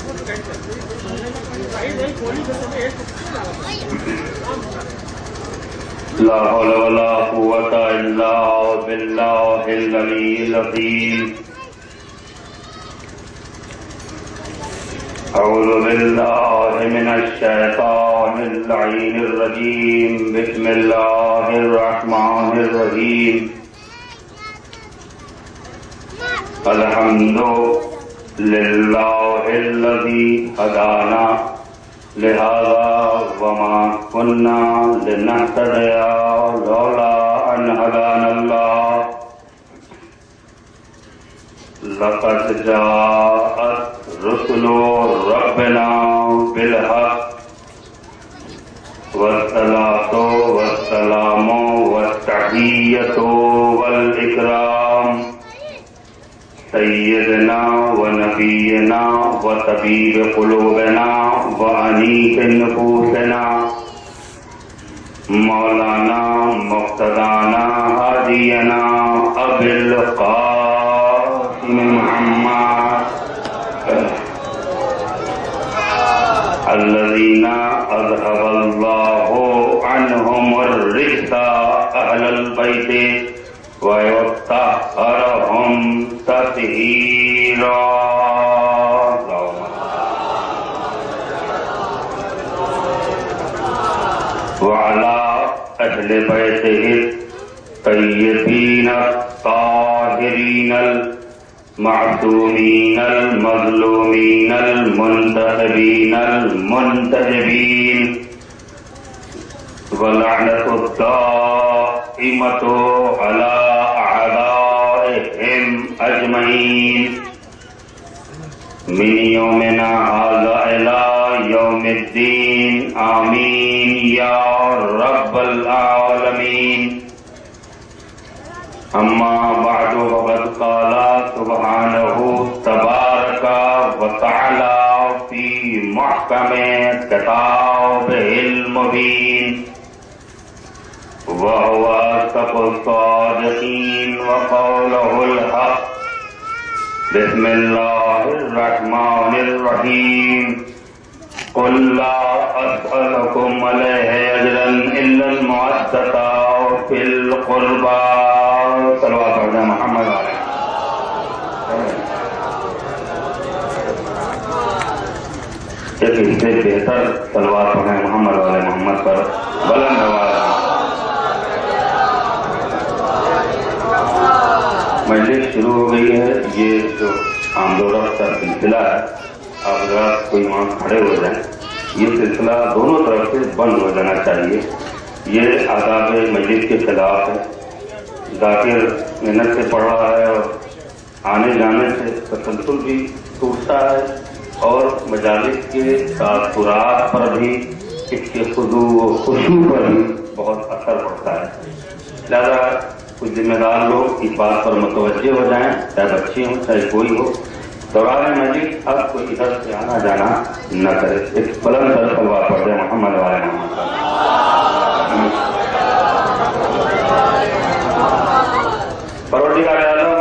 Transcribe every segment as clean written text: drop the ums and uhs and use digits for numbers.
لا حول ولا قوة إلا بالله العلي العظيم. أعوذ بالله من الشيطان اللعين الرجيم. بسم الله الرحمن الرحيم. الحمد لله الذي هدانا لهذا وما كنا لنهتدي لولا أن هدانا الله. لقد جاءت رسل ربنا بالحق والصلاة والسلام والتحية والإكرام سيدنا ونبينا وطبيب قلوبنا وأنيس نفوسنا مولانا مقتدانا هادينا أبي القاسم محمد الذين أذهب الله عنهم الرجس أهل البيت ويطهرهم تطهيرا. وعلى أهل بيته الطيبين الطاهرين المعصومين المظلومين المنتخبين المنتجبين ولعنة الدائمة على أعدائهم أجمعين من يومنا هذا إلى يوم الدين. آمين يا رب العالمين. أما بعد فقد قال سبحانه تبارك وتعالى في محكم كتابه المبين وهو أصدق الصادقين وقوله الحق. بسم الله الرحمن الرحيم. قل لا أسألكم عليه أجرا إلا المودة في القربى. صلوات على محمد علیہ. اس سے بہتر صلوات پڑھیں محمد علیہ محمد پر بلند آواز. مجلس شروع ہو گئی ہے. یہ جو آمد و رفت کا سلسلہ ہے، آپ اگر کوئی وہاں کھڑے ہو جائیں، یہ سلسلہ دونوں طرف سے بند ہو جانا چاہیے. یہ آداب مجلس کے خلاف ہے. ذاکر محنت سے پڑھ رہا ہے اور آنے جانے سے تسلسل بھی ٹوٹتا ہے اور مجالس کے تاثرات پر بھی، اس کے خضوع و خشوع پر بھی بہت اثر پڑتا ہے. لہذا کچھ ذمہ دار لوگ اس بات پر متوجہ ہو جائیں، چاہے بچے ہوں چاہے کوئی ہو، دوران مجلس اب کوئی ادھر سے آنا جانا نہ کرے. ایک بلند تر صلوات پڑھ دیں محمد والے محمد. پروردگار عالم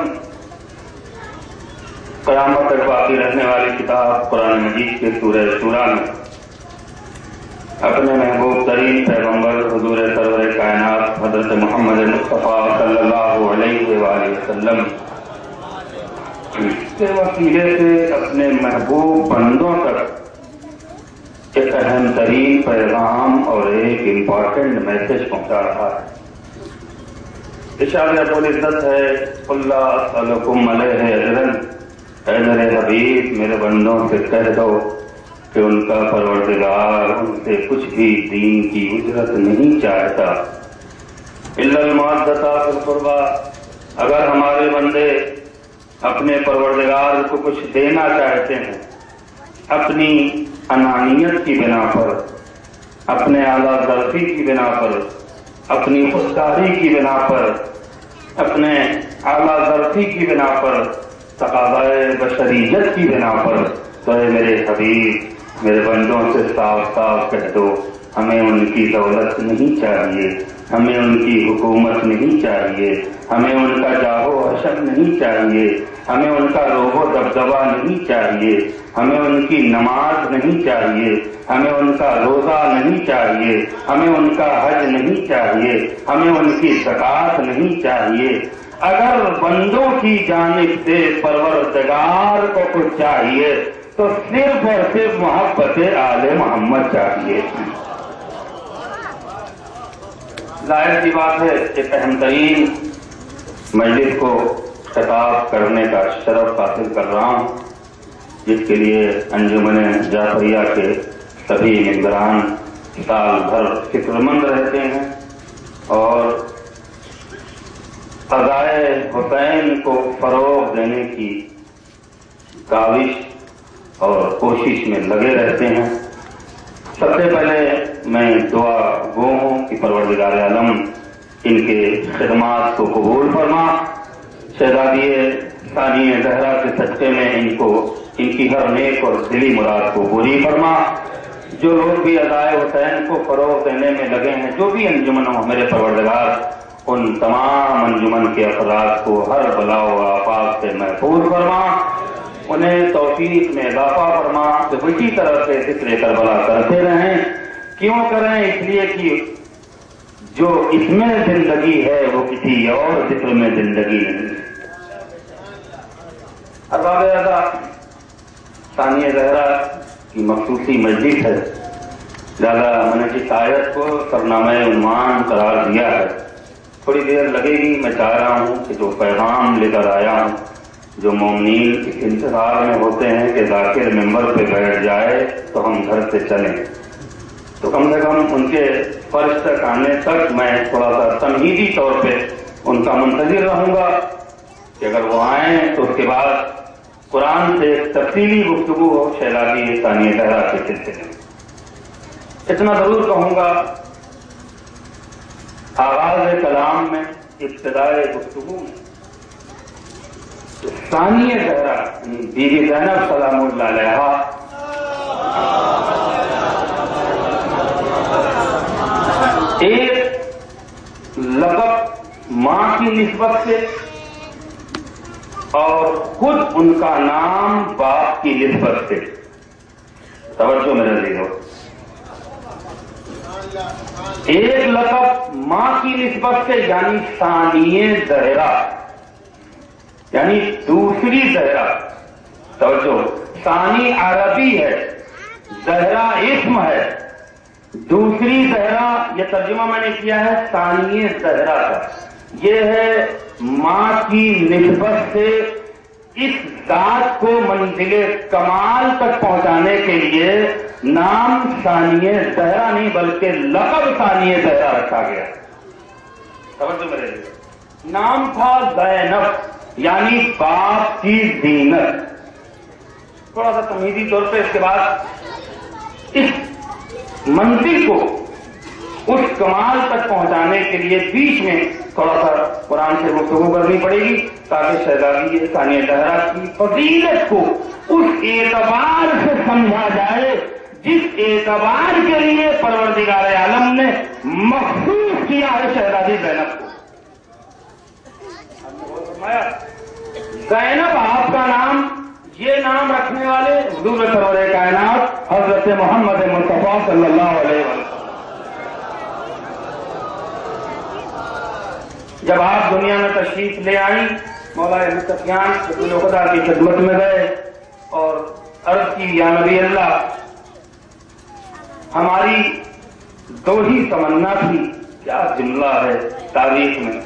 قیامت تک باقی رہنے والی کتاب قرآن مجید کے سورہ شورا میں اپنے محبوب ترین پیغمبر حضور سرور کائنات حضرت محمد مصطفیٰ صلی اللہ علیہ وآلہ وسلم کے وسیلے سے اپنے محبوب بندوں تک ایک اہم ترین پیغام اور ایک امپورٹنٹ میسج پہنچا رہا ہے. ارشاد رب العزت ہے قل لا اسألکم علیہ اجرا. اے میرے حبیب میرے بندوں سے کہہ دو کہ ان کا پروردگار ان سے کچھ بھی دین کی اجرت نہیں چاہتا. الا المودۃ فی القربى. اگر ہمارے بندے اپنے پروردگار کو کچھ دینا چاہتے ہیں اپنی انانیت کی بنا پر، اپنے اعلیٰ ظرفی کی بنا پر، اپنی خودکاری کی بنا پر، اپنے اعلیٰ ظرفی کی بنا پر، تقاضائے بشریت کی بنا پر، تو اے میرے حبیب میرے بندوں سے صاف صاف کہہ دو ہمیں ان کی دولت نہیں چاہیے، ہمیں ان کی حکومت نہیں چاہیے، ہمیں ان کا جاہ و حشر نہیں چاہیے، ہمیں ان کا روب و دبدبا نہیں چاہیے، ہمیں ان کی نماز نہیں چاہیے، ہمیں ان کا روزہ نہیں چاہیے، ہمیں ان کا حج نہیں چاہیے، ہمیں ان کی زکوٰۃ نہیں چاہیے۔ اگر بندوں کی جانب سے پروردگار کو کچھ چاہیے تو صرف اور صرف محبت آل محمد چاہیے۔ ظاہر سی بات ہے کہ اہم ترین مجلس کو خطاب کرنے کا شرف حاصل کر رہا ہوں، جس کے لیے انجمن جعفریہ کے سبھی ممبران سال بھر فکر مند رہتے ہیں اور قضائے حسین کو فروغ دینے کی کاوش اور کوشش میں لگے رہتے ہیں۔ سب سے پہلے میں دعا گو ہوں کہ پروردگار عالم ان کے خدمات کو قبول فرما، شہزادی ثانیہ زہرا کے صدقے میں ان کی ہر نیک اور دلی مراد کو پوری فرما۔ جو لوگ بھی ادائے حسین کو فروغ دینے میں لگے ہیں، جو بھی انجمن ہو، میرے پروردگار ان تمام انجمن کے افراد کو ہر بلا و آفات سے محفوظ فرما، انہیں توفیق میں اضافہ فرما کہ اسی طرح سے ذکر کربلا کرتے رہیں۔ کیوں کریں؟ اس لیے کہ جو اس میں زندگی ہے وہ کسی اور ذکر میں زندگی نہیں۔ ارباب ادا ثانیہ زہرا کی مخصوصی مجلس ہے، لہذا میں نے اس آیت کو سرنامہ عنوان قرار دیا ہے۔ تھوڑی دیر لگے گی، میں چاہ رہا ہوں کہ جو پیغام لے کر آیا ہوں، جو مومنین اس انتظار میں ہوتے ہیں کہ ذاکر ممبر پہ بیٹھ جائے تو ہم گھر سے چلیں، تو کم سے کم ان کے فرش تک آنے تک میں تھوڑا سا تمہیدی طور پہ ان کا منتظر رہوں گا کہ اگر وہ آئیں تو اس کے بعد قرآن سے تفصیلی گفتگو ہو شہزادی ثانیہ زہرا کے سلسلے میں۔ اتنا ضرور کہوں گا، آغاز کلام میں، ابتدائے گفتگو میں، ثانیہ زہرا بی بی زینب سلام اللہ علیہا ایک لقب ماں کی نسبت سے اور خود ان کا نام باپ کی نسبت سے، توجہ میرے لیے ہو، ایک لقب ماں کی نسبت سے یعنی ثانیہ زہرا، یعنی دوسری زہرا۔ توجہ، ثانی عربی ہے، زہرا اسم ہے، دوسری زہرا یہ ترجمہ میں نے کیا ہے ثانیہ زہرا کا، یہ ہے ماں کی نسبت سے اس ذات کو منزل کمال تک پہنچانے کے لیے نام ثانیہ زہرا نہیں بلکہ لقب ثانیہ زہرا رکھا گیا۔ توجہ میرے لیے، نام تھا زینب یعنی باپ کی زینت۔ تھوڑا سا تمہیدی طور پہ اس کے بعد اس منزل کو اس کمال تک پہنچانے کے لیے بیچ میں تھوڑا سا قرآن سے گفتگو کرنی پڑے گی تاکہ شہزادی ثانیہ زہرا کی فضیلت کو اس اعتبار سے سمجھا جائے جس اعتبار کے لیے پروردگار عالم نے مخصوص کیا ہے شہزادی زینب کو۔ زینب آپ کا نام، یہ نام رکھنے والے حضور سرور کائنات حضرت محمد مصطفیٰ صلی اللہ علیہ وسلم۔ جب آپ دنیا میں تشریف لے آئیں، مولا مصطفیان رسول خدا کی خدمت میں گئے اور عرض کی یا نبی اللہ، ہماری دو ہی تمنا تھی، کیا جملہ ہے تاریخ میں،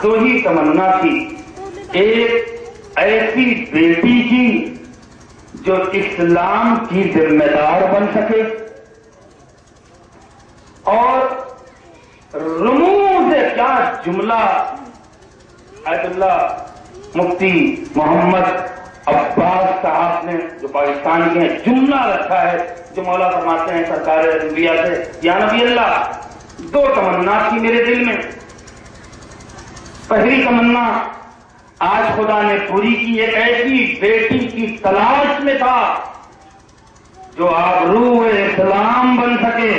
دو ہی تمنا تھی، ایک ایسی بیٹی کی جو اسلام کی ذمہ دار بن سکے اور رموز کیا جملہ آیت اللہ مفتی محمد عباس صاحب نے جو پاکستان کے ہیں جملہ رکھا ہے جو مولا فرماتے ہیں سرکار انبیاء سے، یا نبی اللہ دو تمنا تھی میرے دل میں، پہلی تمنا آج خدا نے پوری کی، ایک ایسی بیٹی کی تلاش میں تھا جو آبروئے اسلام بن سکے،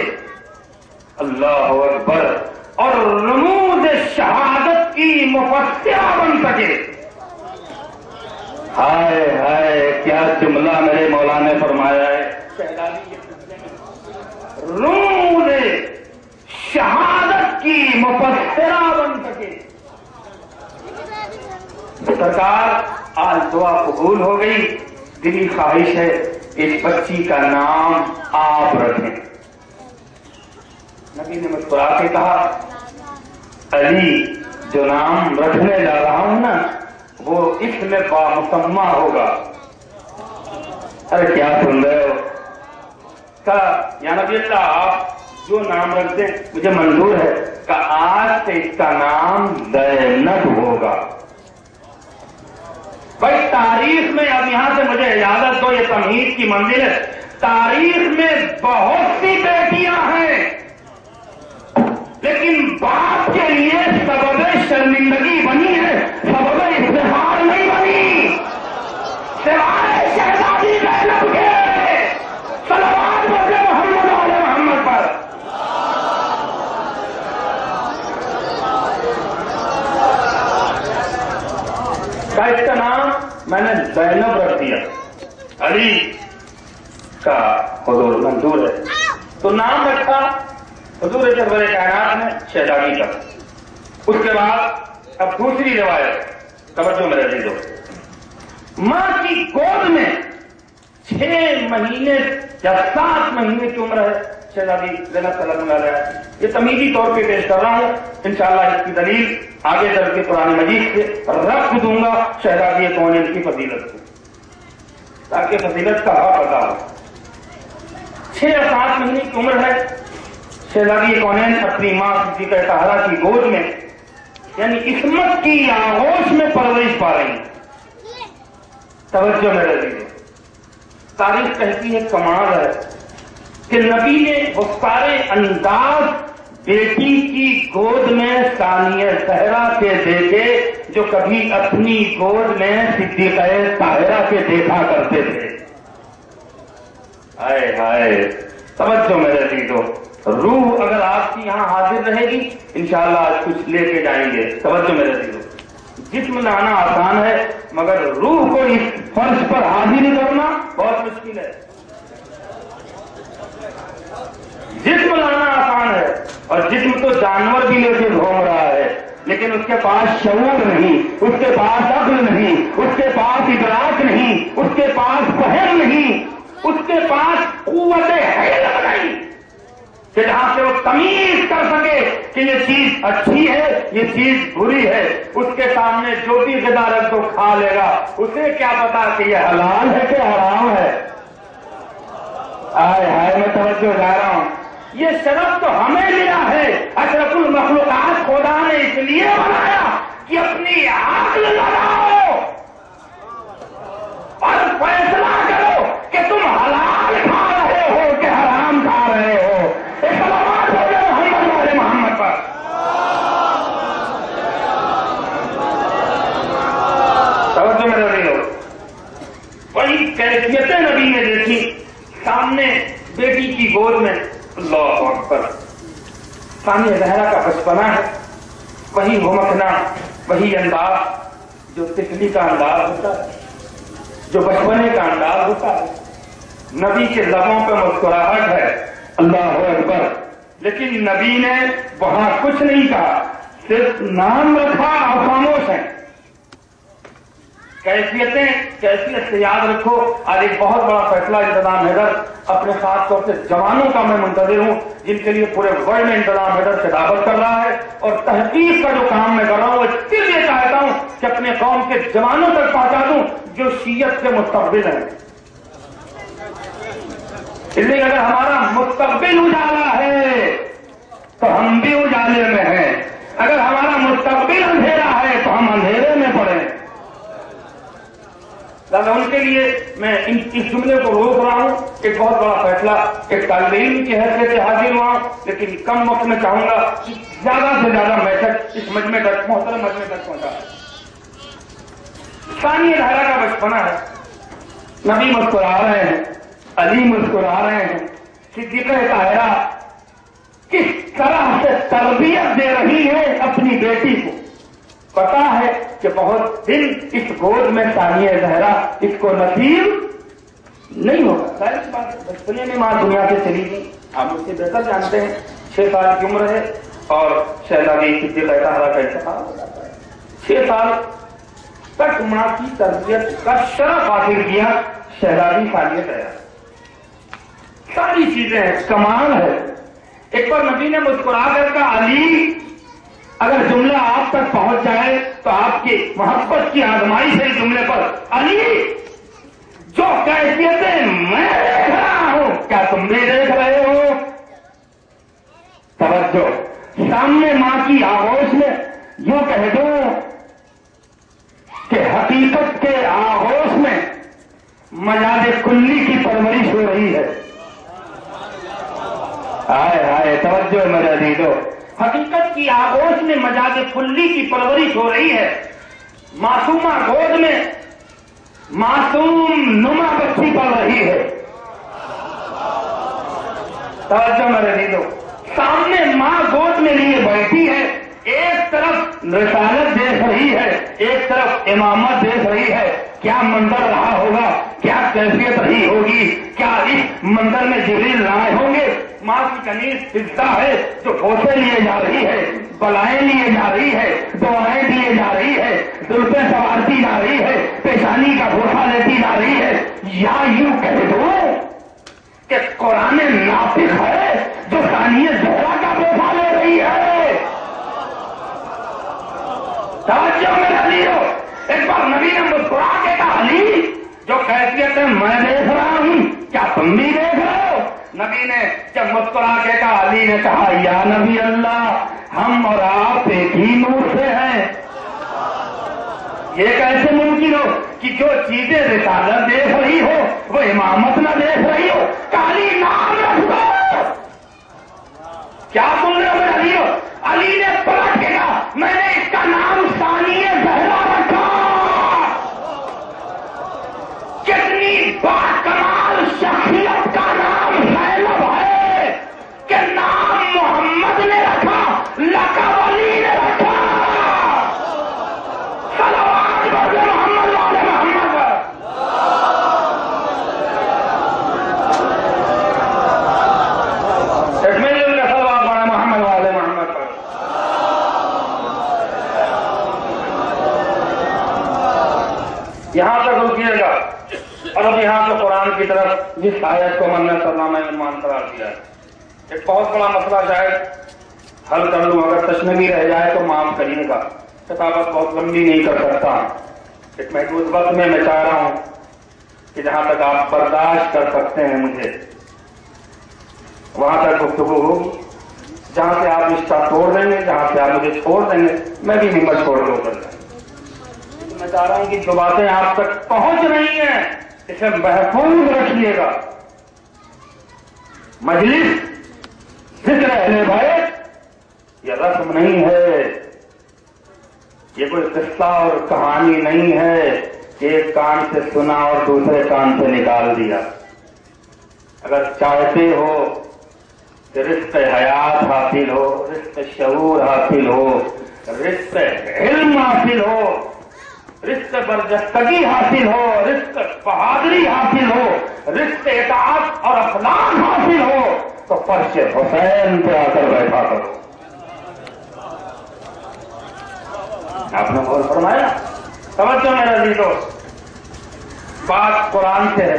اللہ اکبر، اور رموز شہادت کی مفسرہ بن سکے۔ ہائے ہائے کیا جملہ میرے مولا نے فرمایا ہے. روح نے شہادت کی مفسرہ بن سکے. سرکار آج دعا قبول ہو گئی. دلی خواہش ہے اس بچی کا نام آپ رکھیں. نبی نے مسکرا کے کہا علی جو نام رکھنے جا رہا ہوں نا وہ اس میں بامسمہ ہوگا. ارے کیا سن رہے ہو؟ کہا یا نبی اللہ آپ جو نام رکھ دیں مجھے منظور ہے. کہ آج سے اس کا نام زینب ہوگا. بھائی تاریخ میں اب یہاں سے مجھے اجازت دو، یہ تمہید کی منزل ہے. تاریخ میں بہت سی بیٹیاں ہیں لیکن باپ کے لیے سبب شرمندگی بنی ہے، سبب افتخار نہیں بنی. سوائے شہزادی زینب کے صلوات بولے محمد علیہ محمد پر. کا اس کا نام میں نے زینب رکھ دیا. علی کا حضور منظور ہے تو نام رکھا حضور سرور کائنات نے شہزادی کا. اس کے بعد اب دوسری روایت توجہ میں رہنے دو. ماں کی گود میں 6 مہینے یا 7 مہینے کی عمر ہے شہزادی زینب صلی اللہ علیہ وسلم. یہ تمیزی طور پہ پیش کر رہا ہوں، انشاءاللہ اس کی دلیل آگے چل کے قرآن مجید سے ربط دوں گا شہزادی کونین کی فضیلت کو تاکہ فضیلت کا حق ادا ہو. 6 یا 7 مہینے کی عمر ہے شہزادی کونین اپنی ماں صدیقہ طاہرہ کی گود میں یعنی عصمت کی آغوش میں پرورش پا رہی. توجہ میں رہی. تاریخ کہتی ہے کمال ہے کہ نبی نے وہ سارے انداز بیٹی کی گود میں ثانیہ زہرا کے دیکھے جو کبھی اپنی گود میں صدیقہ طاہرہ کے دیکھا کرتے تھے. ہائے ہائے توجہ میں رہی دو. روح اگر آپ کی یہاں حاضر رہے گی انشاءاللہ آج کچھ لے کے جائیں گے. توجہ میں رہی دو. جسم لانا آسان ہے مگر روح کو اس فرش پر حاضر کرنا بہت مشکل ہے. جسم لانا آسان ہے اور جسم تو جانور بھی لے کے گھوم رہا ہے لیکن اس کے پاس شعور نہیں، اس کے پاس عقل نہیں، اس کے پاس ادراک نہیں، اس کے پاس فہم نہیں، اس کے پاس قوت حیلت نہیں کہ جہاں سے وہ تمیز کر سکے کہ یہ چیز اچھی ہے یہ چیز بری ہے. اس کے سامنے جو بھی غذا رکھ تو کھا لے گا، اسے کیا پتا کہ یہ حلال ہے کہ حرام ہے. آئے ہائے میں توجہ جا رہا ہوں. یہ شرف تو ہمیں ملا ہے. اشرف المخلوقات خدا نے اس لیے بنایا کہ اپنی عقل لگاؤ اور فیصلہ کرو کہ تم حلال کھا رہے ہو کہ حرام کھا رہے ہو. صلوات ہو جائے محمد والے محمد پر. توجہ میں رہی ہو. وہی کیفیتیں نبی نے دیکھی سامنے بیٹی کی گود میں. اللہ اکبر. ثانیہ زہرا کا بچپنا ہے، وہی گھمکنا، وہی انداز جو طفلی کا انداز ہوتا ہے، جو بچپنے کا انداز ہوتا ہے. نبی کے لبوں پہ مسکراہٹ ہے. اللہ اکبر. لیکن نبی نے وہاں کچھ نہیں کہا، صرف نام رکھا اور خاموش ہیں. کیفیت سے یاد رکھو. آج ایک بہت بڑا فیصلہ انتظام حیدر اپنے خاص طور سے جوانوں کا میں منتظر ہوں جن کے لیے پورے ورلڈ میں انتظام حیدر سے دعوت کر رہا ہے اور تحقیق کا جو کام میں کر رہا ہوں وہ اس لیے چاہتا ہوں کہ اپنے قوم کے جوانوں تک پہنچا دوں جو شیعت کے مستقبل ہیں. اس لیے اگر ہمارا مستقبل اجالا ہے تو ہم بھی اجالے میں ہیں، اگر ہمارا مستقبل اندھیرا ہے تو ہم اندھیرے میں پڑے. ان کے لیے میں اس جملے کو روک رہا ہوں. ایک بہت بڑا فیصلہ ایک طالب علم کی حیثیت سے حاضر ہوا لیکن کم وقت میں چاہوں گا کہ زیادہ سے زیادہ میسج اس مجمع تک محترم مجمع تک پہنچا. ثانیہ زہرا کا بچپنا ہے. نبی مسکرا رہے ہیں، علی مسکرا رہے ہیں. صدیقہ طاہرہ کس طرح سے تربیت دے رہی ہے اپنی بیٹی کو. پتا ہے کہ بہت دن اس گود میں ثانیہ زہرا اس کو نصیب نہیں ہوگا. ظاہر سی بات ہے، بچپنے میں ماں دنیا سے چلی گئی. آپ مجھ سے بہتر جانتے ہیں 6 سال کی عمر ہے اور شہزادی صدیقہ طاہرہ کا انتقال ہو جاتا ہے. 6 سال تک ماں کی تربیت کا شرف حاصل کیا شہزادی ثانیہ زہرا. ساری چیزیں ہیں، کمال ہے. ایک بار نبی نے مسکرا کر کہا علی اگر جملہ آپ تک پہنچ جائے تو آپ کی محبت کی آزمائش ہے اس جملے پر. علی جو کیفیتیں میں دیکھ رہا ہوں کیا تم بھی دیکھ رہے ہو؟ توجہ، سامنے ماں کی آغوش میں یوں کہہ دو کہ حقیقت کے آغوش میں مجاز کلی کی پرورش ہو رہی ہے. ہائے ہائے، توجہ میرے عزیزو، حقیقت کی آغوش میں مجاز کلی کی پرورش ہو رہی ہے. معصومہ گود میں معصوم نما بچی پڑ رہی ہے. توجہ میرے عزیزو، سامنے ماں گود میں لیے بیٹھی ہے، ایک طرف رسالت دیکھ رہی ہے، ایک طرف امامت دیکھ رہی ہے. کیا منظر رہا ہوگا، کیا کیفیت رہی ہوگی، کیا اس منظر میں جبریل لائے ہوں گے. ماں کی کنیز فضا ہے جو بوسے لیے جا رہی ہے، بلائیں لیے جا رہی ہے، دعائیں دیے جا رہی ہے، زلفیں سوارتی جا رہی ہے، پیشانی کا بوسا لیتی جا رہی ہے. یا یوں کہہ دو کہ قرآن ناطق ہے جو ثانیہ زہرا کا بوسا لے رہی ہے. توجہ میرے علیو، ایک بار نبی نے مسکرا کے کہا علی جو کیفیتیں میں دیکھ رہا ہوں کیا تم بھی دیکھ رہے ہو؟ نبی نے جب مسکرا کے کہا، علی نے کہا یا نبی اللہ ہم اور آپ ایک ہی نور سے ہیں. یہ کیسے ممکن ہو کہ جو چیزیں رسالت دیکھ رہی ہو وہ امامت نہ دیکھ رہی ہو؟ علی نام رکھ دو. کیا سن رہے ہو میرے علی ہو؟ علی نے پلٹ کے کہا میں نے اس کا نام ثانیہ زہرا رکھا. کتنی باکمال شخصیت کا نام زینب ہے کہ نام محمد نے رکھا، لقب علی نے رکھا. صلوات بولے محمد والے محمد پر. ایک مل کے صلوات بولے محمد والے محمد پر. یہاں تک رکیے گا اور اب یہاں سے قرآن کی طرف جس آیت کو من نے سرنامہ عنوان قرار دیا ہے. ایک بہت بڑا مسئلہ شاید حل کر لوں، اگر تشنگی رہ جائے تو معاف کریے گا، کتابت بہت لمبی نہیں کر سکتا. ایک محدود وقت میں چاہ رہا ہوں کہ جہاں تک آپ برداشت کر سکتے ہیں مجھے وہاں تک گفتگو ہوگی. جہاں سے آپ رشتہ توڑ دیں گے، جہاں سے آپ مجھے چھوڑ دیں گے، میں بھی ہمت چھوڑ کے اتر جائیں. میں چاہ رہا ہوں کہ جو باتیں آپ تک پہنچ رہی ہیں اسے محفوظ رکھیے گا. مجلس ذکر اہل بیت یہ رسم نہیں ہے، یہ کوئی قصہ اور کہانی نہیں ہے کہ ایک کان سے سنا اور دوسرے کان سے نکال دیا. اگر چاہتے ہو کہ رزق حیات حاصل ہو، رزق شعور حاصل ہو، رزق علم حاصل ہو، رزق برجستگی حاصل ہو، رزق بہادری حاصل ہو، رزق اطاعت اور اخلاق حاصل ہو تو فرش حسین پہ آ کر بیٹھا کرو. آپ نے غور فرمایا؟ توجہ میرے عزیزو، بات قرآن سے ہے،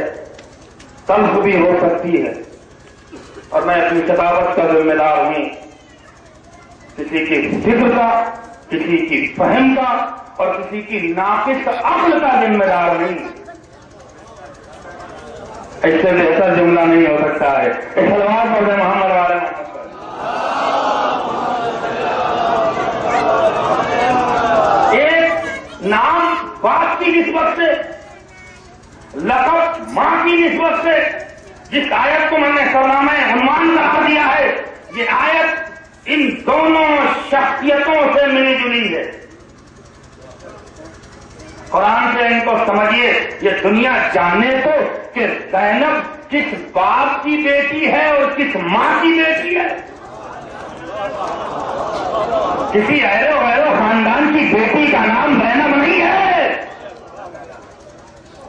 تلخ بھی ہو سکتی ہے اور میں اپنی کتابت کا ذمہ دار ہوں. کسی کی فکر کا، کسی کی فہم کا اور کسی کی ناقص عقل کا ذمہ دار نہیں. اس سے بہتر جملہ نہیں ہو سکتا ہے. ایک سلوات پڑھ دیں محمد والے محمد پر. ایک نام باپ کی نسبت سے، لقب ماں کی نسبت سے جس آیت کو میں نے سرنامہ عنوان قرار دیا ہے، یہ آیت ان دونوں شخصیتوں سے ملی جلی ہے. قرآن سے ان کو سمجھیے، یہ دنیا جانے تو کہ زینب کس باپ کی بیٹی ہے اور کس ماں کی بیٹی ہے. کسی ایرو خاندان کی بیٹی کا نام زینب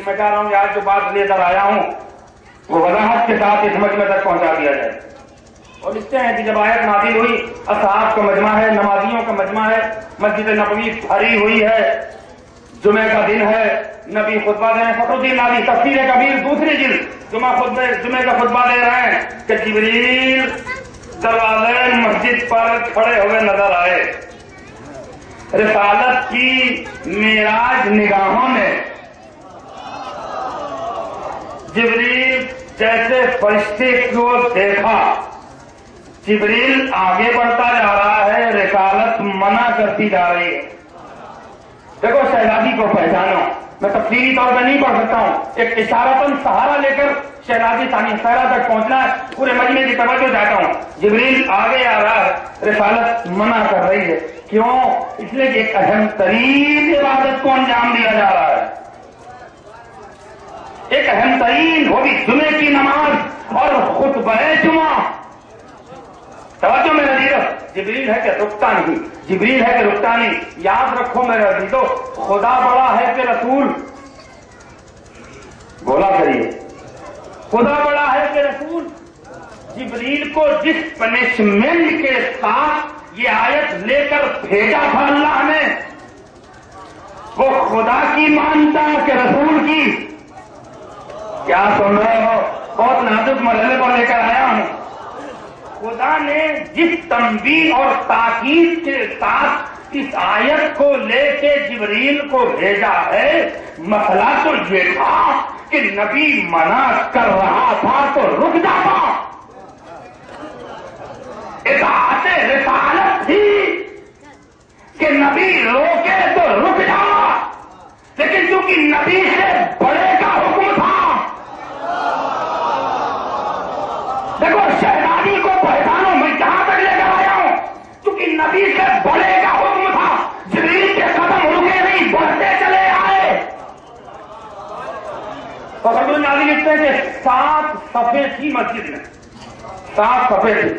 لیکن میں چاہ رہا ہوں کہ آج جو بات لے کر آیا ہوں وہ وضاحت کے ساتھ اس مجمع تک پہنچا دیا جائے. اور لکھتے ہیں کہ جب آیت نازل ہوئی، اصحاب کا مجمع ہے، نمازیوں کا مجمع ہے، مسجد نبوی بھری ہوئی ہے، جمعہ کا دن ہے، نبی خطبہ دے رہے ہیں. فخر الدین ناوی تفسیر کبیر دوسری جلد جمعہ کا خطبہ دے رہے ہیں کہ جبریل دروازے مسجد پر کھڑے ہوئے نظر آئے. رسالت کی معراج نگاہوں نے جبریل جیسے فرشتے کو دیکھا. جبریل آگے بڑھتا جا رہا ہے، رسالت منع کرتی جا رہی ہے. دیکھو شہزادی کو پہچانو. میں تفصیلی طور پہ نہیں پڑھ سکتا ہوں، ایک اشارتاً سہارا لے کر شہزادی ثانی خیرہ تک پہنچنا ہے. پورے مجمع کی توجہ چاہتا ہوں. جبریل آگے آ رہا ہے، رسالت منع کر رہی ہے. کیوں؟ اس لیے کہ ایک اہم ترین عبادت کو انجام دیا جا رہا ہے. ایک اہم ترین، وہ بھی جمعے کی نماز اور خطبہ جمعہ. توجہ میرے عزیزو، جبریل ہے کہ رکتا نہیں، جبریل ہے کہ رکتا نہیں. یاد رکھو میرے عزیزو، خدا بڑا ہے کہ رسول، بولا کریے، خدا بڑا ہے کہ رسول. جبریل کو جس پنشمنٹ کے ساتھ یہ آیت لے کر بھیجا تھا اللہ نے، وہ خدا کی مانتا کہ رسول کی؟ کیا سن رہے ہو؟ بہت نازک مرحلے پر لے کر آیا ہوں. خدا نے جس تنبیہ اور تاکید کے ساتھ اس آیت کو لے کے جبریل کو بھیجا ہے، مسئلہ تو یہ تھا کہ نبی منع کر رہا تھا تو رک جاتا. اطاعت رسالت تھی کہ نبی روکے تو رک جا، لیکن چونکہ نبی سے بڑے کا حکم تھا. دیکھو شہزادی کو پہچانو، میں جہاں تک لے کر آیا ہوں، چونکہ نبی سے بڑے کا حکم تھا. جبریل کے قدم رکے نہیں، بڑھتے چلے آئے. فخر الدین ناوی لکھتے ہیں کہ 7 صفحے تھی مسجد میں، 7 صفحے تھی،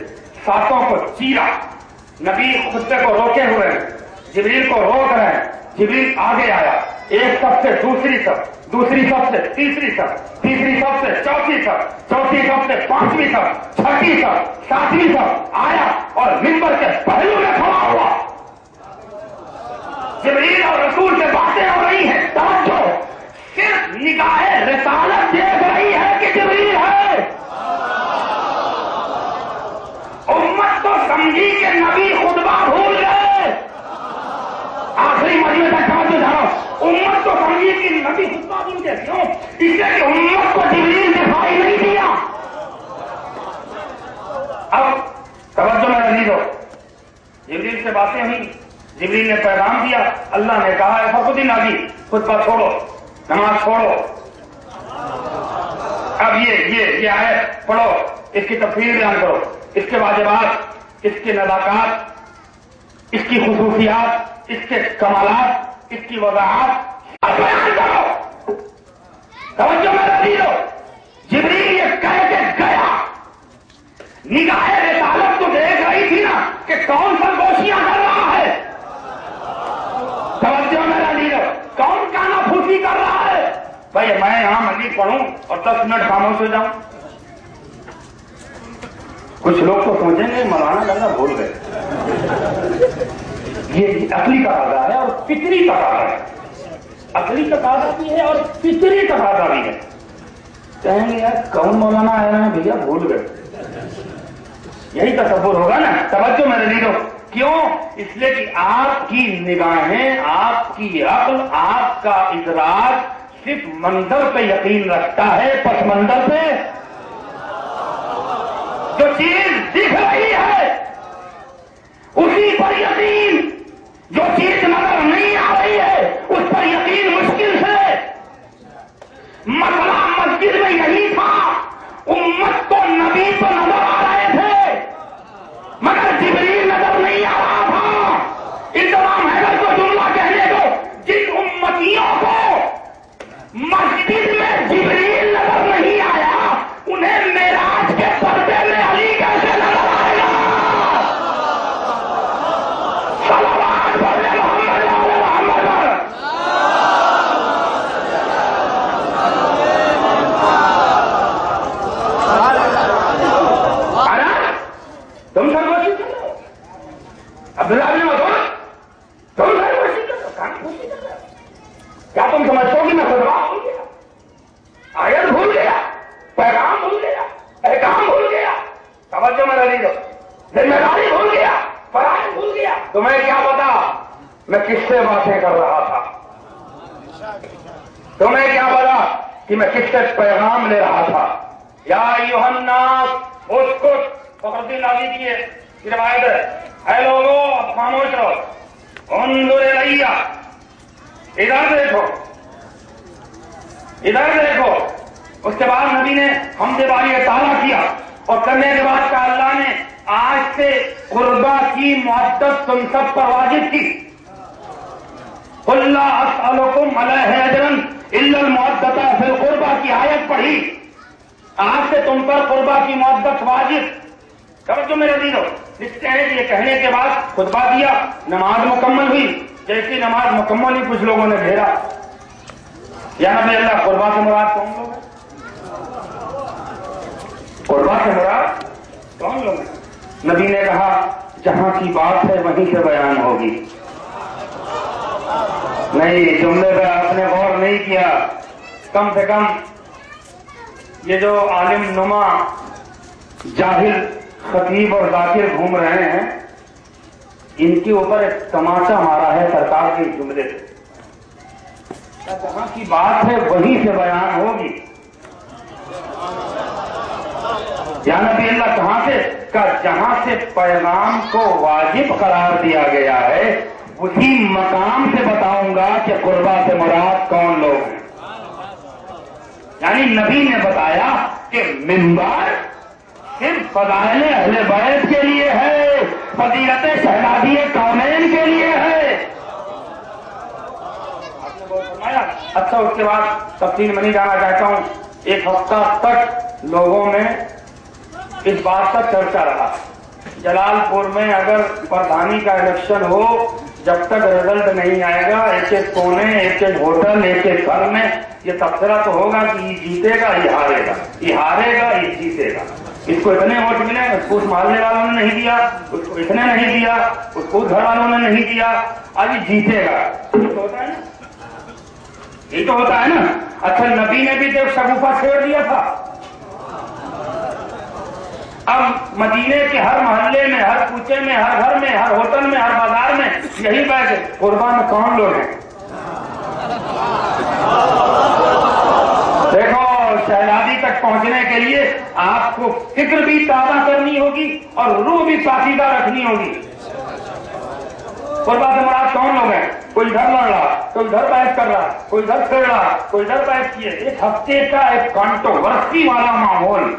7 کو چیرا. نبی خطبے کو روکے ہوئے ہیں، جبریل کو روک رہے ہیں. جبریل آگے آیا، ایک صف سے دوسری صف، دوسری صف سے تیسری صف، تیسری صف سے چوتھی صف، چوتھی صف سے 5ویں صف، 6ویں صف، 7ویں صف آیا اور منبر کے پہلو میں کھڑا ہوا. جبریل اور رسول سے باتیں ہو رہی ہیں. توجہ، صرف نگاہ رسالت دیکھ رہی ہے کہ جبریل ہے. امت تو سمجھی کہ نبی خطبہ بھول گئے. آخری مجمع تک توجہ جاؤ. امت تو سمجھی کہ نبی خطبہ بھول گئے. کیوں؟ اس لیے کہ امت کو جبریل دکھائی نہیں دیا. اب توجہ میں رہی دو. جبریل سے باتیں ہوئی، جبریل نے پیغام دیا. اللہ نے کہا ہے فخر الدین ناوی خطبہ چھوڑو، نماز چھوڑو. اب یہ آیت پڑھو، اس کی تفسیر بیان کرو، اس کے واجبات، اس کے نزاکات، اس کی خصوصیات، اس کے کمالات، اس کی وضاحت بیان کرو. توجہ میں رکھی دو. جبریل یہ کہہ کے گیا. نگاہ رسالت تو دیکھ رہی تھی نا کہ کون سا گوشیاں کر رہا ہے. توجہ میں رکھی دو. کون کانا پھوسی کر رہا ہے. بھائی میں یہاں مزید پڑھوں اور 10 منٹ خاموش ہو جاؤں. کچھ لوگ تو سمجھیں گے مولانا لگا بھول گئے. یہ عقلی تقاضا ہے اور فطری تقاضا ہے. عقلی تقاضا بھی ہے اور فطری تقاضا بھی ہے. کہیں گے یار کون مولانا آیا ہے بھیا بھول گئے. یہی تصور ہوگا نا. توجہ میرے لیے. کیوں؟ اس لیے کہ آپ کی نگاہیں، آپ کی عقل، آپ کا ادراک صرف منظر پہ یقین رکھتا ہے، پس منظر پہ. جو چیز دکھ رہی ہے اسی پر یقین، جو چیز نظر نہیں آ رہی ہے اس پر یقین مشکل سے. مسئلہ مسجد میں یہی تھا. امت کو نبی تو نظر آ رہے تھے مگر جبریل نظر نہیں آ رہا تھا. انتظام حیدر کو جملہ کہنے دو. جن امتیوں کو مسجد میں جبریل نظر نہیں آیا انہیں معراج کے پردے میں علی کیسے نظر آئے گا. صلوات پڑھنے محمد. کام بھول گیا، توجہ میں رہی دو، ذمہ داری بھول گیا، فرائض بھول گیا، تمہیں کیا پتا میں کس سے باتیں کر رہا تھا، تمہیں کیا پتا کہ میں کس سے پیغام لے رہا تھا. یا ایھا الناس اسکت، فخردین راضی کی روایت ہے، اے لوگوں اب خاموش رہو، انظر الیہ، ادھر دیکھو، ادھر دیکھو. اس کے بعد نبی نے حمد باری تعالیٰ کیا اور کرنے کے بعد کہا اللہ نے آج سے قربا کی معدت تم سب پر واجب کی. قل لا اسألکم علیہ اجرا الا المعدۃ فی القربہ کی آیت پڑھی. آج سے تم پر قربا کی معدت واجب. توجہ میرے عزیزو، لکھتے ہیں کہ یہ کہنے کے بعد خطبہ دیا، نماز مکمل ہوئی. جیسی نماز مکمل ہوئی کچھ لوگوں نے گھیرا، یا نبی اللہ قربا سے مراد کون لوگ ہیں؟ قربا سے مراد کون لوگ ہیں؟ نبی نے کہا جہاں کی بات ہے وہیں سے بیان ہوگی. نہیں، جملے پہ آپ نے غور نہیں کیا. کم سے کم یہ جو عالم نما جاہل خطیب اور ذاکر گھوم رہے ہیں، ان کے اوپر ایک تماچا مارا ہے سرکار کے جملے سے. جہاں کی بات ہے وہیں سے بیان ہوگی. یا نبی اللہ کہاں سے؟ کہ جہاں سے پیغام کو واجب قرار دیا گیا ہے اسی مقام سے بتاؤں گا کہ قربا سے مراد کون لوگ ہیں. یعنی نبی نے بتایا کہ منبر صرف فضائل اہل بیت کے لیے ہے، فضیلت شہزادی کونین کے لیے ہے. اچھا، اس کے بعد تفصیل میں نہیں جانا چاہتا ہوں. ایک ہفتہ تک لوگوں میں اس بات کا چرچا رہا، جلال پور میں اگر پردھانی کا الیکشن ہو، جب تک رزلٹ نہیں آئے گا ایک ایک کونے، ایک ایک ہوٹل، ایک ایک گھر میں یہ تبصرہ تو ہوگا کہ یہ جیتے گا، یہ ہارے گا، یہ ہارے گا، یہ جیتے گا. اس کو اتنے ووٹ ملے، اس کو اس محلے والوں نے نہیں دیا، اس کو اتنے نہیں دیا، اس کو گھر والوں نے نہیں دیا، اب یہ جیتے گا. یہ تو ہوتا ہے نا، یہ تو ہوتا ہے نا. اچھا، نبی نے بھی تو شگوفہ چھیڑ دیا تھا. اب مدینے کے ہر محلے میں، ہر کوچے میں، ہر گھر میں، ہر ہوٹل میں، ہر بازار میں یہی بات، قربان میں کون لوگ ہیں؟ دیکھو، شہزادی تک پہنچنے کے لیے آپ کو فکر بھی تازہ کرنی ہوگی اور روح بھی پاکیزہ رکھنی ہوگی. قربا سے مراد کون لوگ ہیں؟ کوئی ادھر لڑ رہا، کوئی ادھر بحث کر رہا، کوئی ادھر کھیل رہا، کوئی ادھر بحث کیے. ایک ہفتے کا ایک کنٹروورسی والا ماحول،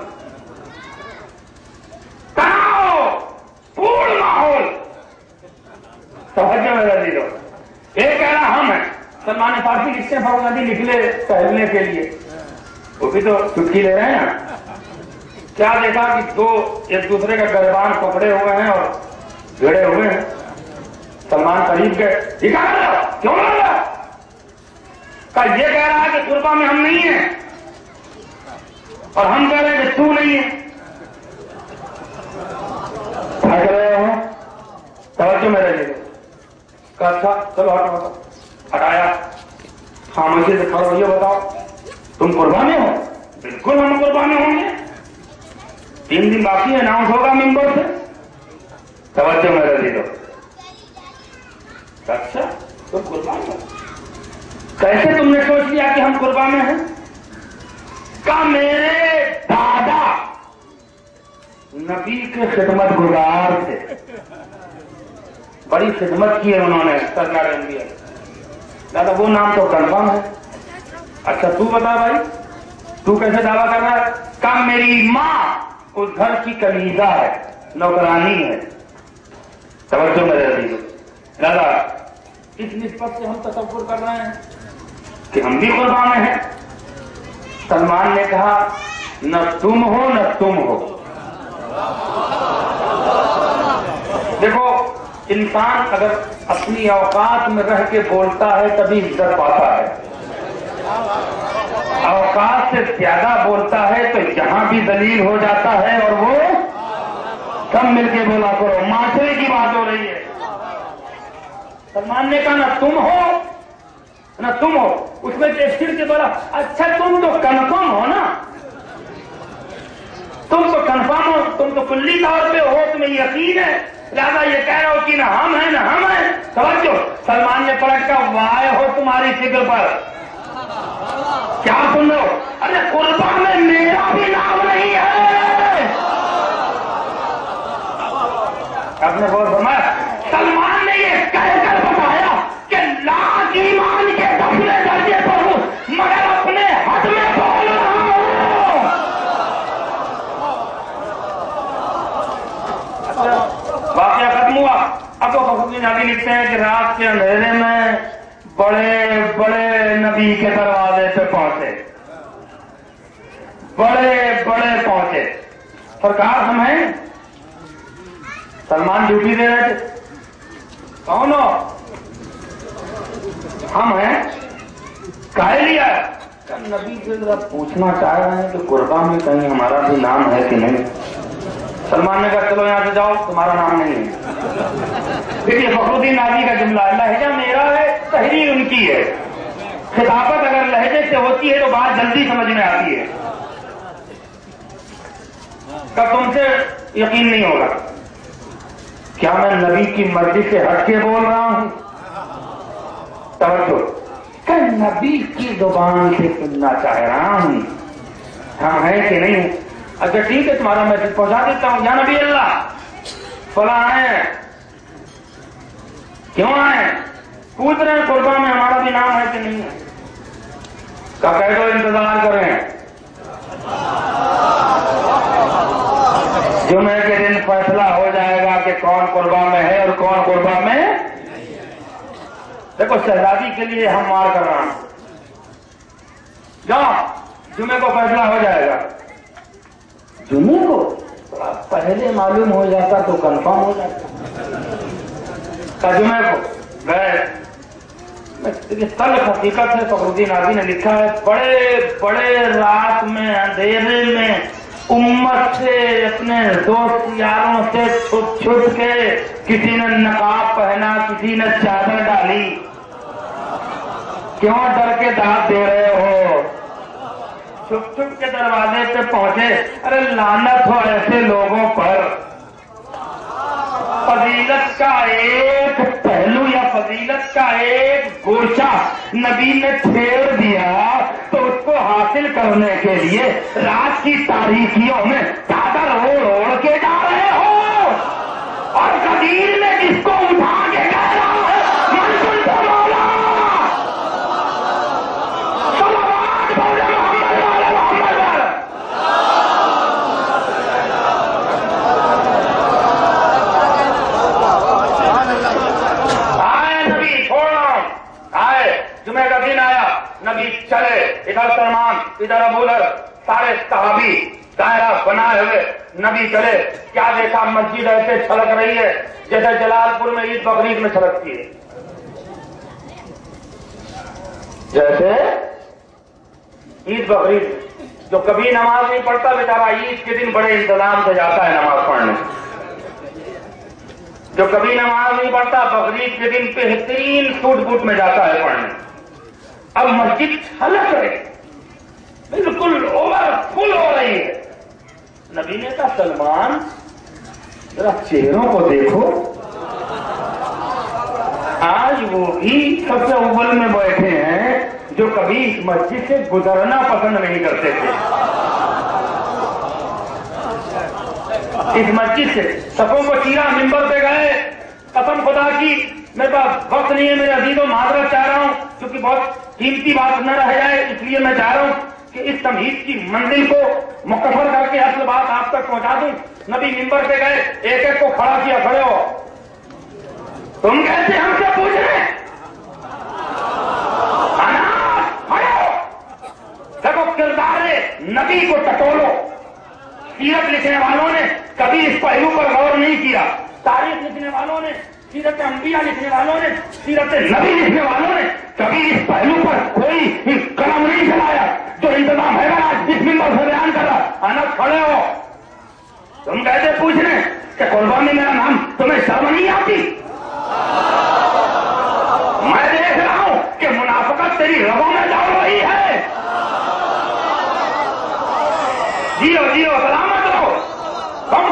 پورا ماحول. توجہ میں رہ دو. ایک کہہ رہا ہم ہیں، سلمان فارسی کس سے فاروق ندی نکلے ٹہلنے کے لیے، وہ بھی تو چٹکی لے رہے ہیں. کیا دیکھا کہ دو ایک دوسرے کا گریبان پکڑے ہوئے ہیں اور بھیڑے ہوئے ہیں. سلمان قریب گئے، یہ کیا کر رہا، کیوں لڑ رہا؟ کہ یہ کہہ رہا ہے کہ قربا میں ہم نہیں ہیں اور ہم کہہ رہے ہیں کہ تو نہیں ہے. ہٹ رہے ہوں، توجہ میں رہ لیے. اچھا چلو ہٹو، ہٹایا. خاموشی سے کھڑو، یہ بتاؤ تم قربا میں ہو؟ بالکل ہم قربا میں ہوں گے. 3 دن باقی ہے، اناؤنس ہوگا ممبر سے. توجہ میں رہ لیے. اچھا تم قربا میں ہو؟ کیسے تم نے سوچ لیا کہ ہم قربا میں ہیں؟ کہ میرے دادا نبی کے خدمت گزار تھے، بڑی خدمت کی ہے انہوں نے سرکار انبیاء. دادا وہ نام تو کنفرم ہے. اچھا تو بتا بھائی، تو کیسے دعویٰ کر رہا ہے؟ کہ میری ماں اس گھر کی کنیزہ ہے، نوکرانی ہے. توجہ میں رہ دیجیے. دادا اس نسبت سے ہم تصور کر رہے ہیں کہ ہم بھی قربان میں ہیں. سلمان نے کہا نہ تم ہو نہ تم ہو. دیکھو، انسان اگر اپنی اوقات میں رہ کے بولتا ہے تبھی عزت پاتا ہے. اوقات سے زیادہ بولتا ہے تو جہاں بھی ذلیل ہو جاتا ہے. اور وہ سب مل کے بولا کرو، معاشرے کی بات ہو رہی ہے. سلمان نے کہا نہ تم ہو نہ تم ہو. اس میں پھر کے بولا اچھا تم تو کنفرم ہو نا، تم تم تو کلی طور پہ ہو، تمہیں یقین ہے، لہٰذا یہ کہہ رہا ہو کہ نہ ہم ہیں. توجہ، سلمان نے پلٹ کر وائے ہو تمہاری فکر پر. کیا سن رہے ہو؟ ارے قربان میں میرا بھی نام نہیں ہے. آپ نے بہت فرمایا، سلمان نے یہ کہہ کر بتایا کہ لاکھ ایمان کے دسویں درجے پر ہوں مگر اپنے حد میں بول رہا ہوں. واقعہ ختم ہوا. اب وہ فخر الدین لکھتے ہیں کہ رات کے اندھیرے میں بڑے بڑے نبی کے دروازے پہ پہنچے، بڑے پہنچے. سرکار ہم ہیں. سلمان ڈیوٹی دے رہے تھے. کون ہو؟ ہم ہیں. کہہ لیا نبی سے ذرا پوچھنا چاہ رہے ہیں کہ قربان میں کہیں ہمارا بھی نام ہے کہ نہیں. سلمان نے کہا چلو یہاں سے جاؤ، تمہارا نام نہیں ہے. دیکھیے فخر الدین ناجی کا جملہ، لہجہ میرا ہے، تحریر ان کی ہے. خطابت اگر لہجے سے ہوتی ہے تو بات جلدی سمجھ میں آتی ہے. کہ تم سے یقین نہیں ہوگا، کیا میں نبی کی مرضی سے ہٹ کے بول رہا ہوں؟ توجہ، کہ نبی کی زبان سے سننا چاہ رہا ہوں ہم ہیں کہ نہیں. اچھا ٹھیک ہے، تمہارا میسج پہنچا دیتا ہوں. یا نبی اللہ فلاں آئے، کیوں آئے؟ پوچھ رہے ہیں قربان میں ہمارا بھی نام ہے کہ نہیں ہے. کہا کہہ دو انتظار کریں، جمعے کے دن فیصلہ ہو جائے گا کہ کون قربان میں ہے اور کون قربان میں. دیکھو شہزادی کے لیے ہم مار کر رہا ہوں. جاؤ، جمعے کو فیصلہ ہو جائے گا. جمعے کو پہلے معلوم ہو جاتا تو کنفرم ہو جاتا. جمعے کو گئے. کل حقیقت ہے فخر الدین ناجی نے لکھا ہے، بڑے رات میں اندھیرے میں امت سے، اپنے دوست یاروں سے چھپ کے، کسی نے نقاب پہنا، کسی نے چادر ڈالی. کیوں ڈر کے داد دے رہے ہو؟ چھپ کے دروازے پہ پہنچے. ارے لعنت ہو ایسے لوگوں پر. فضیلت کا ایک پہلو یا فضیلت کا ایک گوشہ نبی نے چھیڑ دیا تو اس کو حاصل کرنے کے لیے رات کی تاریکیوں میں چادر اوڑھ کے جا رہے ہو. اور قدیر میں جس کو اٹھا کے جا رہا ہے منزل سے مولا صلوات بولے محمد والے محمد والے. آئے نبی، چھوڑنا آئے. جمعہ کا دن آیا، نبی چلے. ادھر سلمان، ادھر ابو ذر، سارے صحابی دائرہ بنائے ہوئے نبی چلے. کیا دیکھا؟ مسجد ایسے چھلک رہی ہے جیسے جلال پور میں عید بقرعید میں چھلکتی ہے. جیسے عید بقرعید، جو کبھی نماز نہیں پڑھتا بیچارہ عید کے دن بڑے انتظام سے جاتا ہے نماز پڑھنے. جو کبھی نماز نہیں پڑھتا بقرعید کے دن بہترین سوٹ بوٹ میں جاتا ہے پڑھنے. اب مسجد چھلک رہی، بالکل اوور فل ہو رہی ہے. نبی نے کہا سلمان ذرا چہروں کو دیکھو. آج وہ بھی سب سے اول میں بیٹھے ہیں جو کبھی اس مسجد سے گزرنا پسند نہیں کرتے تھے. اس مسجد سے سبوں کو چیرا، ممبر پہ گئے. قسم خدا کی میرے پاس وقت نہیں ہے میرے عزیزوں، معذرت چاہ رہا ہوں کیونکہ بہت قیمتی بات نہ رہ جائے، اس لیے میں چاہ رہا ہوں کہ اس تمہید کی منزل کو مکمل کر کے اصل بات آپ تک پہنچا دوں. نبی ممبر پہ گئے، ایک ایک کو کھڑا کیا. کھڑے ہو. تم کیسے ہم سے پوچھ رہے ہیں؟ کھڑے ہو. دیکھو کردار نبی کو ٹٹولو. سیرت لکھنے والوں نے کبھی اس پہلو پر غور نہیں کیا. تاریخ لکھنے والوں نے، سیرت انبیاء لکھنے والوں نے، سیرت نبی لکھنے والوں نے کبھی اس پہلو پر کوئی قلم نہیں چلایا. جو انتظام ہے نا جس ممبر سے بیان کر رہا. انس کھڑے ہو. تم کیسے پوچھ رہے ہیں کہ قربان میں میرا نام تمہیں شرم نہیں آتی؟ میں دیکھ رہا ہوں کہ منافقت تیری رگوں میں جا رہی ہے. جیو جیو سلامت رہو. تم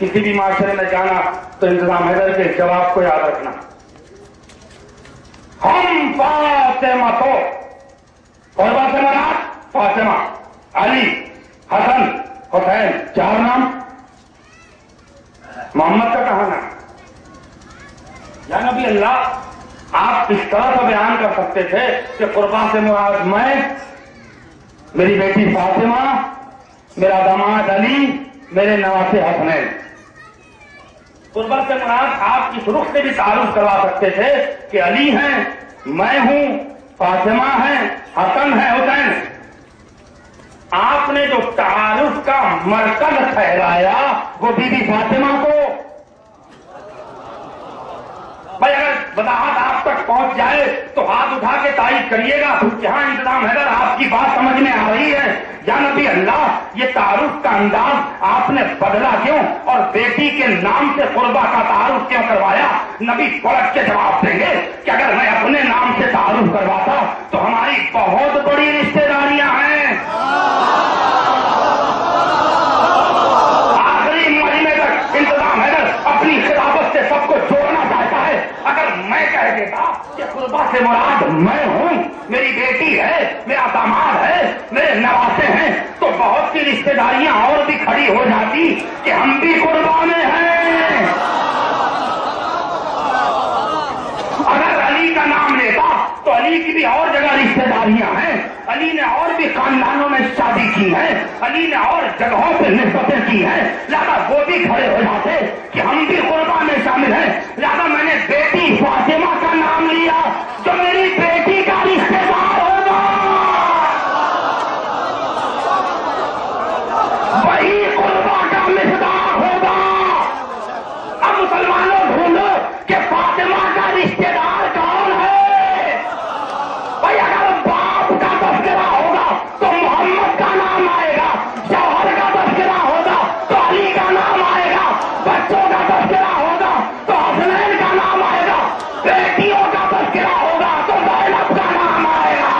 کسی بھی معاشرے میں جانا تو انتظام حیدر کے جواب کو یاد رکھنا، ہم فاطمہ تو قربہ سے مراد فاطمہ، علی، حسن، حسین، 4 نام، محمد کا کہاں نام؟ یا نبی اللہ، آپ اس طرح کا بیان کر سکتے تھے کہ قربہ سے مراد میں، میری بیٹی فاطمہ، میرا داماد علی، میرے نواسے حسنین۔ قربت سے مراد آپ اس رخ سے بھی تعارف کروا سکتے تھے کہ علی ہیں، میں ہوں، فاطمہ ہیں، حسن ہے، حسین۔ آپ نے جو تعارف کا مرکز ٹھہرایا وہ بی بی فاطمہ کو، بھائی اگر وضاحت آپ تک پہنچ جائے تو ہاتھ اٹھا کے تائید کریے گا کہ ہاں انتظام حیدر آپ کی بات سمجھ میں آ رہی ہے۔ یا نبی اللہ، یہ تعارف کا انداز آپ نے بدلا کیوں اور بیٹی کے نام سے قربہ کا تعارف کیوں کروایا؟ نبی پلٹ کے جواب دیں گے کہ اگر میں اپنے نام سے تعارف کرواتا تو ہماری بہت بڑی رشتے داریاں ہیں، آخری مہینے تک انتظام حیدر اپنی خلافت سے سب کو جوڑنا چاہتا ہے۔ اگر میں کہہ دیتا کہ قربہ سے مراد میں ہوں، میری بیٹی ہے، میرا داماد ہے، میرے نواسے ہیں، تو بہت سی رشتے داریاں اور بھی کھڑی ہو جاتی کہ ہم بھی قربہ میں ہیں۔ اگر علی کا نام لیتا تو علی کی بھی اور جگہ رشتے داریاں ہیں، علی نے اور بھی خاندانوں میں شادی کی ہے، علی نے اور جگہوں پہ نسبتیں کی ہیں، لہذا وہ بھی کھڑے ہو جاتے کہ ہم بھی قربہ میں شامل ہیں۔ لہذا میں نے بیٹی فاطمہ کا نام لیا جو میری بیٹی کا رشتے دار ہوگا، وہی قربہ کا مقدار ہوگا۔ اب مسلمانوں ڈھونڈو کہ فاطمہ کا رشتے دار کون ہے؟ بھائی اگر باپ کا تذکرہ ہوگا تو محمد کا نام آئے گا، شوہر کا تذکرہ ہوگا تو علی کا نام آئے گا، بچوں کا تذکرہ ہوگا تو حسنین کا نام آئے گا، بیٹیوں کا تذکرہ ہوگا تو زینب کا نام آئے گا۔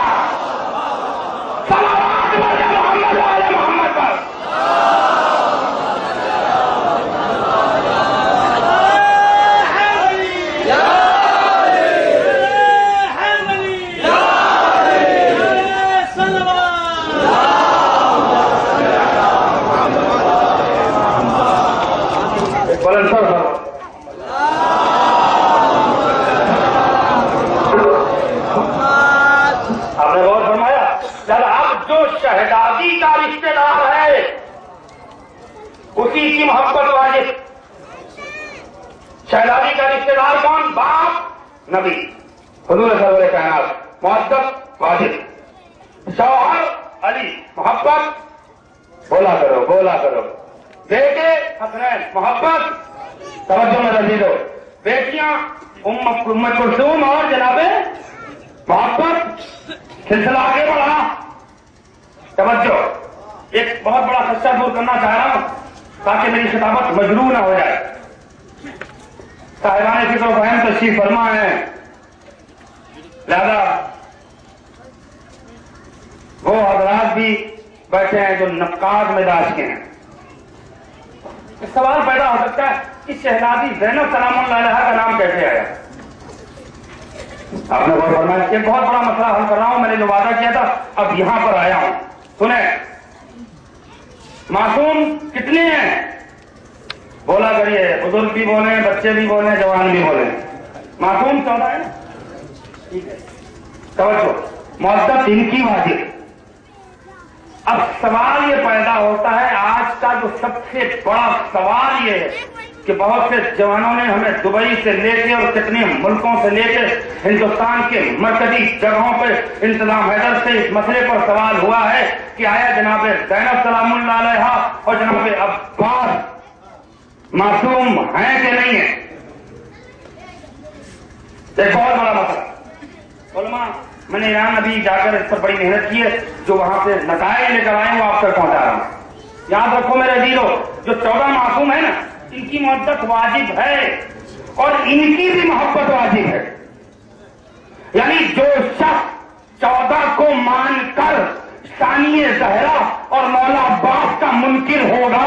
صلوات مرد محمد والے محمد پر۔ آپ نے غور فرمایا؟ اب جو شہزادی کا رشتے دار ہے اسی کی محبت واجب۔ شہزادی کا رشتے دار کون؟ باپ، نبی، حضور سرور کائنات، محبت واجب۔ شوہر علی، محبت، بولا کرو بولا کرو۔ بیٹے حسنین، محبت، توجہ میں رکھیے دو۔ بیٹیاں ام کلثوم اور جناب محبت، سلسلہ آگے بڑھا۔ توجہ، ایک بہت بڑا خدشہ دور کرنا چاہ رہا ہوں تاکہ میری خطابت مجروح نہ ہو جائے۔ صاحبان فکر و فہم تشریف فرما ہے، لہذا وہ حضرات بھی بیٹھے ہیں جو نقاد مزاج کے ہیں۔ سوال پیدا ہو سکتا ہے کہ شہزادی زینب سلام اللہ علیہا کا نام کیسے آیا؟ آپ نے غور فرمایا، ایک بہت بڑا مسئلہ حل کر رہا ہوں، میں نے جو وعدہ کیا تھا اب یہاں پر آیا ہوں۔ سنیں، معصوم کتنے ہیں؟ بولا کریے، بزرگ بھی بولیں، بچے بھی بولیں، جوان بھی بولیں۔ معصوم 14 ہے نا؟ ٹھیک ہے، توجہ، معدت ان کی واجب۔ اب سوال یہ پیدا ہوتا ہے، آج کا جو سب سے بڑا سوال یہ ہے کہ بہت سے جوانوں نے ہمیں دبئی سے لے کے اور کتنے ملکوں سے لے کے ہندوستان کے مرکزی جگہوں پہ انتظام حیدر سے اس مسئلے پر سوال ہوا ہے کہ آیا جناب زینب سلام اللہ علیہا اور جناب عباس معصوم ہیں کہ نہیں ہیں؟ ایک بہت بڑا مسئلہ۔ علماء، میں نے ایران ابھی جا کر اس پر بڑی محنت کی ہے، جو وہاں سے نتائج لے کر آئے وہ آپ تک پہنچا رہا ہوں۔ یاد رکھو میرے عزیزو، جو 14 معصوم ہے نا، ان کی محبت واجب ہے اور ان کی بھی محبت واجب ہے۔ یعنی جو شخص 14 کو مان کر ثانیہ زہرا اور مولا عباس کا منکر ہوگا،